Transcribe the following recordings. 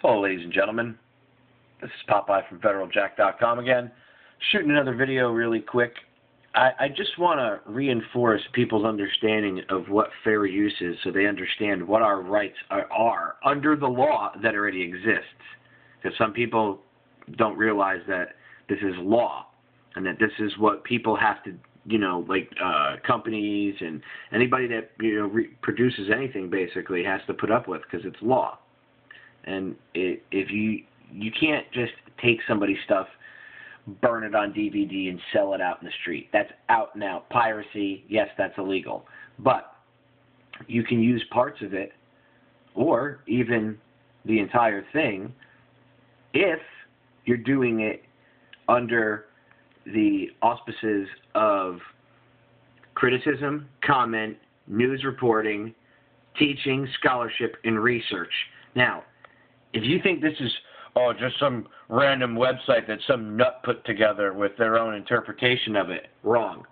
Hello, ladies and gentlemen. This is Popeye from FederalJack.com again. Shooting another video really quick. I just want to reinforce people's understanding of what fair use is so they understand what our rights are under the law that already exists. Because some people don't realize that this is law and that this is what people have to, companies and anybody that, produces anything basically has to put up with because it's law. And if you can't just take somebody's stuff, burn it on DVD, and sell it out in the street. That's out and out. Piracy, yes, that's illegal. But you can use parts of it, or even the entire thing, if you're doing it under the auspices of criticism, comment, news reporting, teaching, scholarship, and research. Now, if you think this is just some random website that some nut put together with their own interpretation of it, wrong.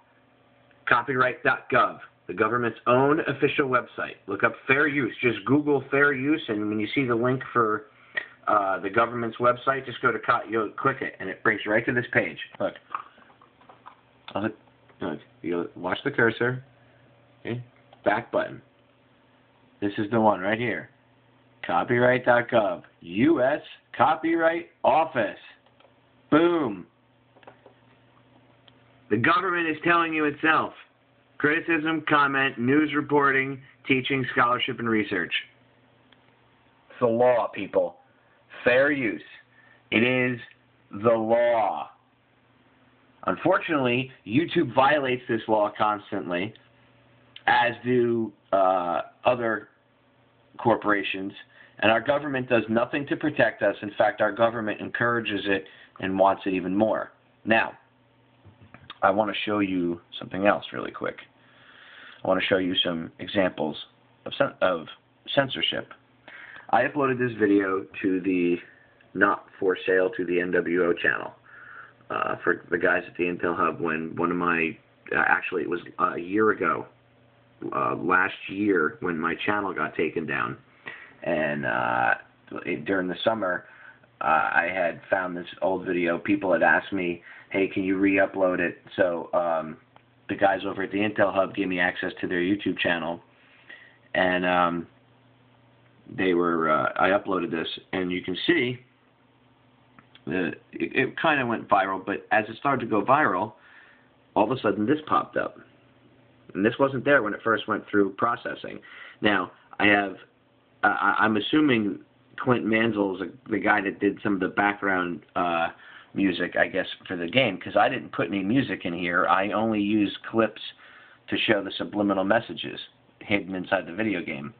Copyright.gov, the government's own official website. Look up fair use. Just Google fair use, and when you see the link for the government's website, just go to you'll click it, and it brings you right to this page. Look. You watch the cursor. Okay. Back button. This is the one right here. Copyright.gov, U.S. Copyright Office. Boom. The government is telling you itself. Criticism, comment, news reporting, teaching, scholarship, and research. It's the law, people. Fair use. It is the law. Unfortunately, YouTube violates this law constantly, as do other corporations. And our government does nothing to protect us. In fact, our government encourages it and wants it even more. Now, I want to show you something else really quick. I want to show you some examples of censorship. I uploaded this video to the Not For Sale to the NWO channel for the guys at the Intel Hub when one of my, actually it was a year ago, last year when my channel got taken down. And during the summer, I had found this old video. People had asked me, hey, can you re-upload it? So the guys over at the Intel Hub gave me access to their YouTube channel. And I uploaded this. And you can see it kind of went viral. But as it started to go viral, all of a sudden this popped up. And this wasn't there when it first went through processing. Now, I'm assuming Clint Mansell's the guy that did some of the background music, I guess, for the game, because I didn't put any music in here. I only used clips to show the subliminal messages hidden inside the video game.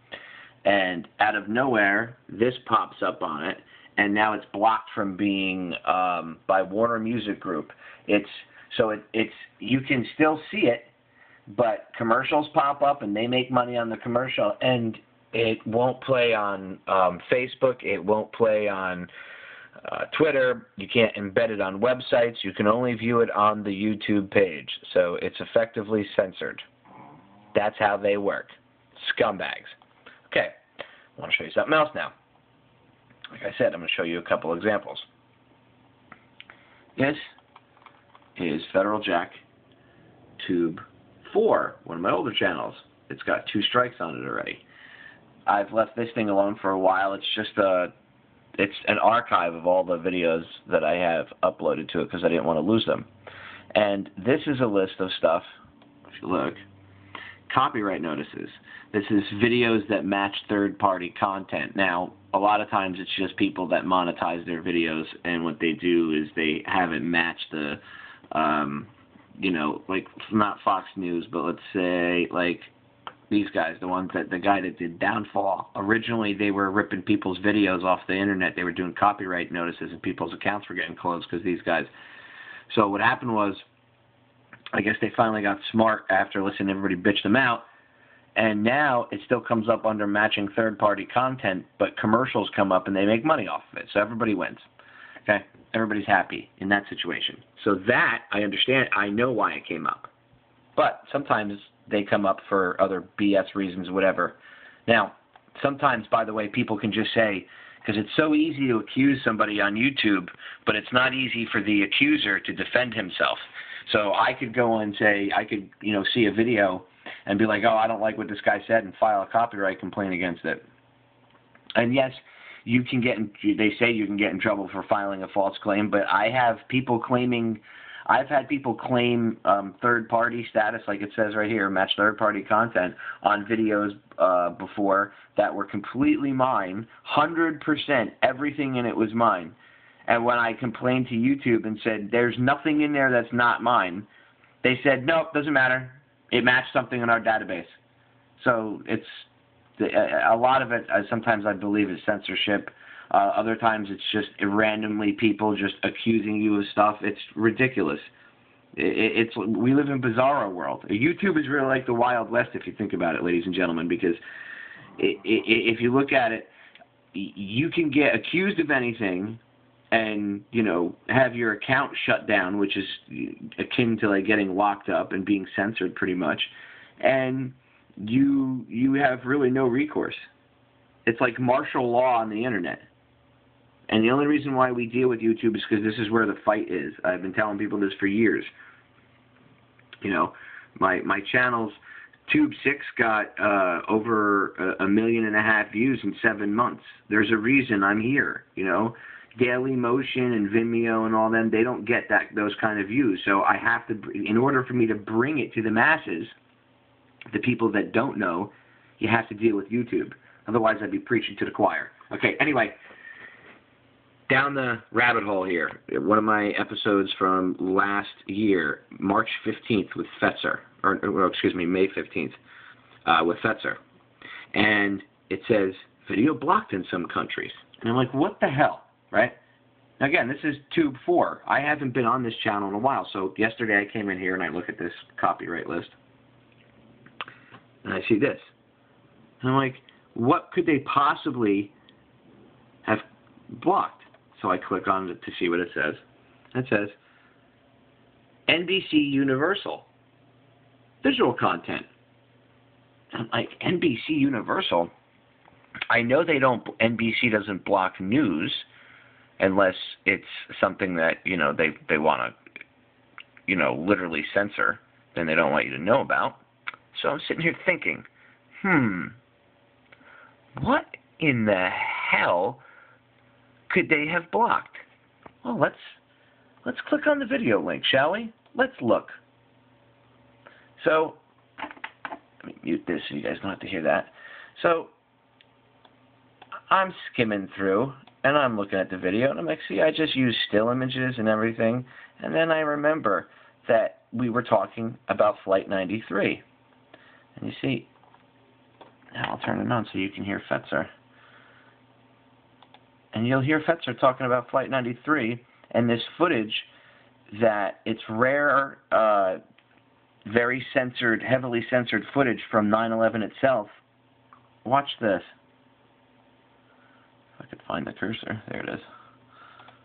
And out of nowhere, this pops up on it, and now it's blocked from being by Warner Music Group. You can still see it, but commercials pop up, and they make money on the commercial, and it won't play on Facebook. It won't play on Twitter. You can't embed it on websites. You can only view it on the YouTube page. So it's effectively censored. That's how they work. Scumbags. Okay, I want to show you something else now. Like I said, I'm going to show you a couple examples. This is Federal Jack Tube 4, one of my older channels. It's got 2 strikes on it already. I've left this thing alone for a while. It's just it's an archive of all the videos that I have uploaded to it because I didn't want to lose them. And this is a list of stuff, if you look, copyright notices. This is videos that match third-party content. Now, a lot of times it's just people that monetize their videos, and what they do is they haven't matched the, like, not Fox News, but let's say, like, these guys, the guy that did Downfall. Originally, they were ripping people's videos off the internet. They were doing copyright notices, and people's accounts were getting closed because these guys. So what happened was, I guess they finally got smart after listening to everybody bitch them out, and now it still comes up under matching third-party content, but commercials come up and they make money off of it. So everybody wins. Okay, everybody's happy in that situation. So that I understand. I know why it came up, but sometimes they come up for other BS reasons, whatever. Now, sometimes, by the way, people can just say, because it's so easy to accuse somebody on YouTube, but it's not easy for the accuser to defend himself. So I could go and say, I could, see a video and be like, oh, I don't like what this guy said, and file a copyright complaint against it. And yes, you can they say you can get in trouble for filing a false claim, but I've had people claim third-party status, like it says right here, match third-party content on videos before that were completely mine, 100%, everything in it was mine. And when I complained to YouTube and said, there's nothing in there that's not mine, they said, nope, doesn't matter. It matched something in our database. So it's a lot of it, sometimes I believe, is censorship. Other times it's just randomly people just accusing you of stuff. It's ridiculous. We live in a bizarro world. YouTube is really like the Wild West, if you think about it, ladies and gentlemen, because if you look at it, you can get accused of anything and, have your account shut down, which is akin to like getting locked up and being censored pretty much, and you have really no recourse. It's like martial law on the internet. And the only reason why we deal with YouTube is because this is where the fight is. I've been telling people this for years. My channel's Tube 6 got over 1.5 million views in 7 months. There's a reason I'm here, Daily Motion and Vimeo and all them, they don't get those kind of views. So I have to, in order for me to bring it to the masses, the people that don't know, you have to deal with YouTube. Otherwise, I'd be preaching to the choir. Okay, anyway, down the rabbit hole here. One of my episodes from last year, March 15th with Fetzer, May 15th with Fetzer. And it says, video blocked in some countries. And I'm like, what the hell, right? Now, again, this is Tube 4. I haven't been on this channel in a while. So yesterday I came in here and I look at this copyright list. And I see this. And I'm like, what could they possibly have blocked? So I click on it to see what it says. It says, NBC Universal, visual content. I'm like, NBC Universal? I know NBC doesn't block news unless it's something that, they want to, literally censor, then they don't want you to know about. So I'm sitting here thinking, what in the hell could they have blocked? Well, let's click on the video link, shall we? Let's look. So, let me mute this so you guys don't have to hear that. So, I'm skimming through, and I'm looking at the video, and I'm like, see, I just used still images and everything, and then I remember that we were talking about Flight 93. And you see, now I'll turn it on so you can hear Fetzer. And you'll hear Fetzer talking about Flight 93 and this footage that it's rare, very censored, heavily censored footage from 9/11 itself. Watch this. If I could find the cursor. There it is.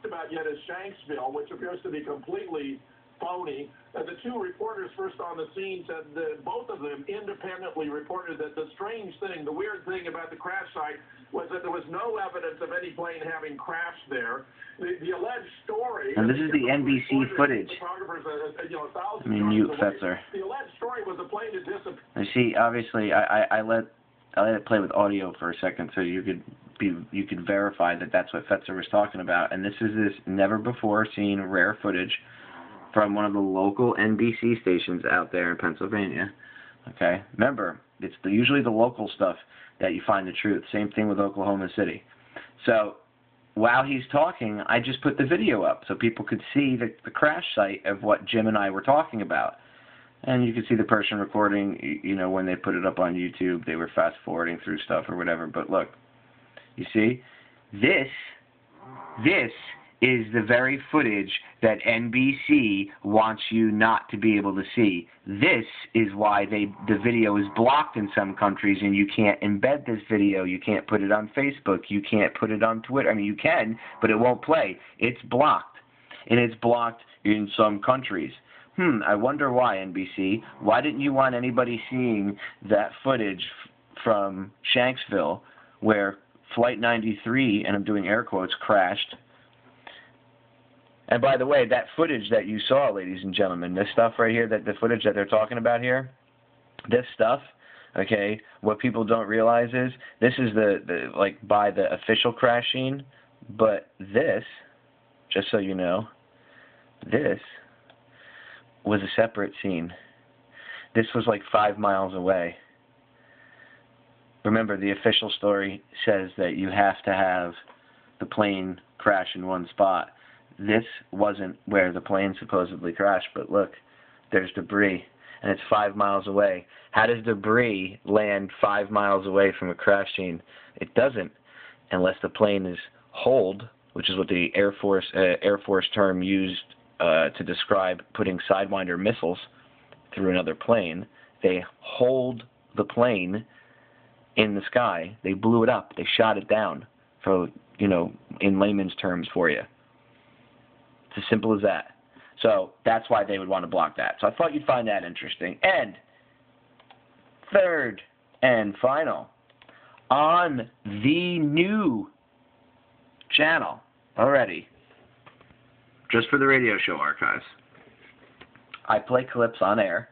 About yet is Shanksville, which appears to be completely phony. The two reporters first on the scene said that both of them independently reported that the strange thing, the weird thing about the crash site was that there was no evidence of any plane having crashed there. The alleged story... And this is the NBC footage. Let me mute Fetzer. The alleged story was a plane that disappeared. You see, obviously, I let it play with audio for a second so you could verify that that's what Fetzer was talking about. And this is this never before seen rare footage from one of the local NBC stations out there in Pennsylvania. Okay? Remember, it's usually the local stuff that you find the truth. Same thing with Oklahoma City. So, while he's talking, I just put the video up so people could see the crash site of what Jim and I were talking about. And you could see the person recording, when they put it up on YouTube, they were fast-forwarding through stuff or whatever. But look, you see, this is the very footage that NBC wants you not to be able to see. This is why the video is blocked in some countries, and you can't embed this video. You can't put it on Facebook. You can't put it on Twitter. I mean, you can, but it won't play. It's blocked, and it's blocked in some countries. I wonder why, NBC. Why didn't you want anybody seeing that footage from Shanksville where Flight 93, and I'm doing air quotes, crashed. And by the way, that footage that you saw, ladies and gentlemen, this stuff right here, the footage that they're talking about here, this stuff, okay, what people don't realize is this is the like by the official crash scene, but this, just so you know, this was a separate scene. This was like 5 miles away. Remember, the official story says that you have to have the plane crash in one spot. This wasn't where the plane supposedly crashed, but look, there's debris, and it's 5 miles away. How does debris land 5 miles away from a crash scene? It doesn't, unless the plane is holed, which is what the Air Force term used to describe putting Sidewinder missiles through another plane. They hold the plane in the sky. They blew it up. They shot it down, for, you know, in layman's terms for you. It's as simple as that. So that's why they would want to block that. So I thought you'd find that interesting. And third and final, on the new channel already, just for the radio show archives, I play clips on air,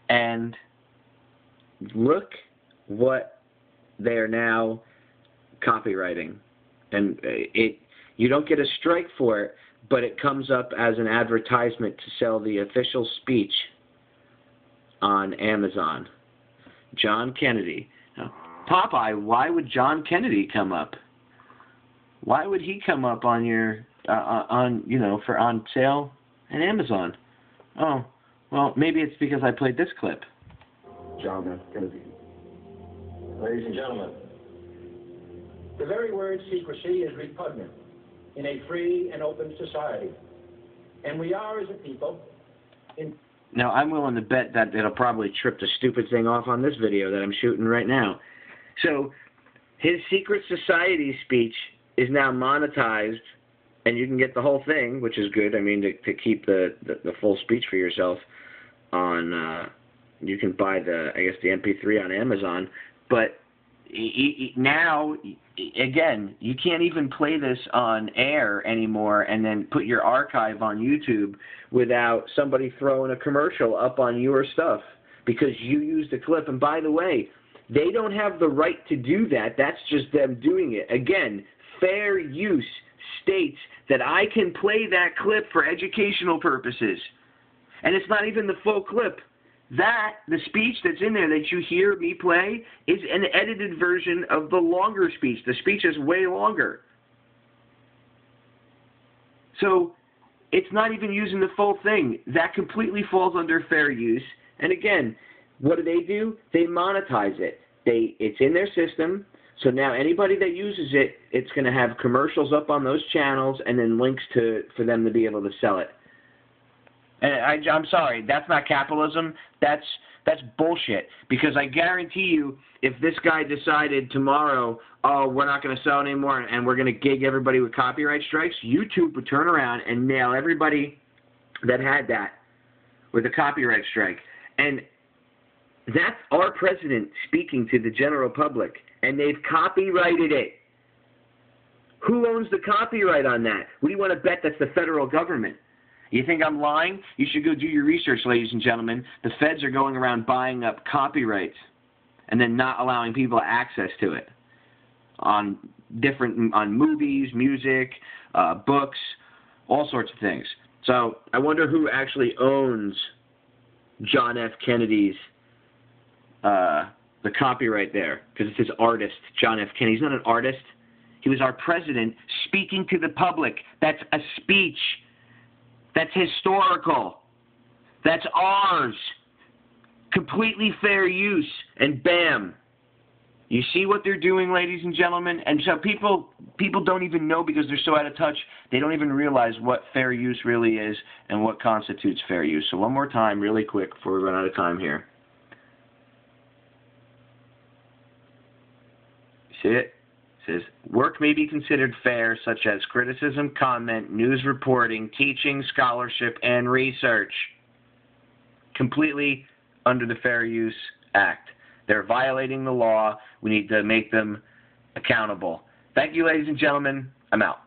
and look what they are now copywriting. And you don't get a strike for it, but it comes up as an advertisement to sell the official speech on Amazon. John Kennedy. Now, Popeye, why would John Kennedy come up? Why would he come up on your for on sale at Amazon? Oh, well, maybe it's because I played this clip. John F. Kennedy. Ladies and gentlemen, the very word secrecy is repugnant in a free and open society. And we are, as a people, Now, I'm willing to bet that it'll probably trip the stupid thing off on this video that I'm shooting right now. So, his secret society speech is now monetized, and you can get the whole thing, which is good. I mean, to keep the full speech for yourself on, you can buy the MP3 on Amazon. But now, again, you can't even play this on air anymore and then put your archive on YouTube without somebody throwing a commercial up on your stuff because you used a clip. And by the way, they don't have the right to do that. That's just them doing it. Again, fair use states that I can play that clip for educational purposes. And it's not even the full clip. The speech that's in there that you hear me play is an edited version of the longer speech. The speech is way longer. So it's not even using the full thing. That completely falls under fair use. And again, what do? They monetize it. It's in their system. So now anybody that uses it, it's going to have commercials up on those channels and then links for them to be able to sell it. And I'm sorry, that's not capitalism. That's bullshit. Because I guarantee you, if this guy decided tomorrow, oh, we're not going to sell anymore and we're going to gig everybody with copyright strikes, YouTube would turn around and nail everybody that had that with a copyright strike. And that's our president speaking to the general public, and they've copyrighted it. Who owns the copyright on that? What do you want to bet that's the federal government? You think I'm lying? You should go do your research, ladies and gentlemen. The feds are going around buying up copyrights and then not allowing people access to it on movies, music, books, all sorts of things. So I wonder who actually owns John F. Kennedy's the copyright there, because it says artist, John F. Kennedy. He's not an artist. He was our president speaking to the public. That's a speech. That's historical. That's ours. Completely fair use. And bam. You see what they're doing, ladies and gentlemen? And so people don't even know because they're so out of touch. They don't even realize what fair use really is and what constitutes fair use. So one more time, really quick, before we run out of time here. See it? It says, work may be considered fair, such as criticism, comment, news reporting, teaching, scholarship, and research. Completely under the Fair Use Act. They're violating the law. We need to make them accountable. Thank you, ladies and gentlemen. I'm out.